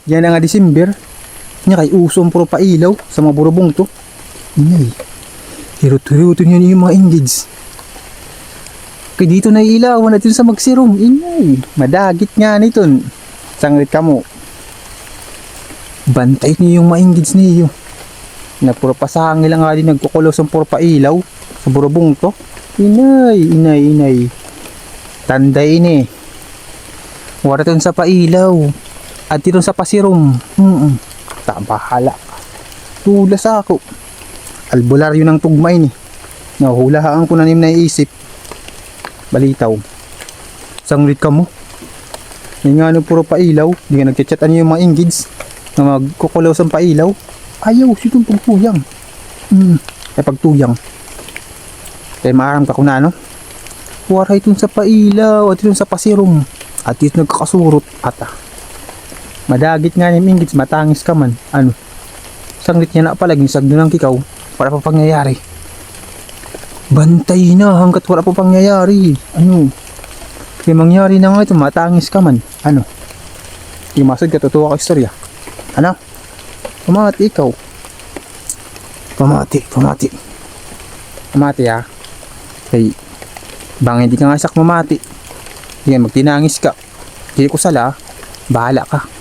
Yan na nga December. Nya kay usong puro pailaw sa mga burubong to. Inay. Hirot-hiroto niya yung mga engage. Kay dito na ilawan natin sa magsirom. Inay. Madagit nga nito. Sanglit ka mo. Bantay niyo yung mga engage niyo. Na puro pasangil lang nga din nagkukulos ang puro pailaw sa burubong to. Inay. Tanday ini. Wala ton sa pailaw. At dito sa pasirom. Bahala ka. Tulas ako. Albularyo ng tugmay ni. Nahulaan ko na nim naisip. Balitaw. Sanglit ka mo. Yung nga no puro pailaw. Di ka nagchat-chatan yung mga engage na magkukulaw sa pailaw. Ayaw, sitong pagtuyang. Ay pagtuyang. Kaya maaram ka kuna no. Wara itong sa pailaw at itong sa pasirom. At itong nagkakasurot ata. Madagit nga ni Minggits, matangis ka man. Ano? Sanglit niya na palaging sagdo ng kikaw. Wala pa pangyayari. Bantay na hanggat wala pa pangyayari. Ano? Kaya mangyari na nga ito, matangis ka man. Ano? Di masad ka, totoo ka istorya. Ano? Pamati ikaw. Pamati ha. Hey, bang hindi ka nga sak mamati. Hindi magtinangis ka. Hindi ko sala. Bahala ka.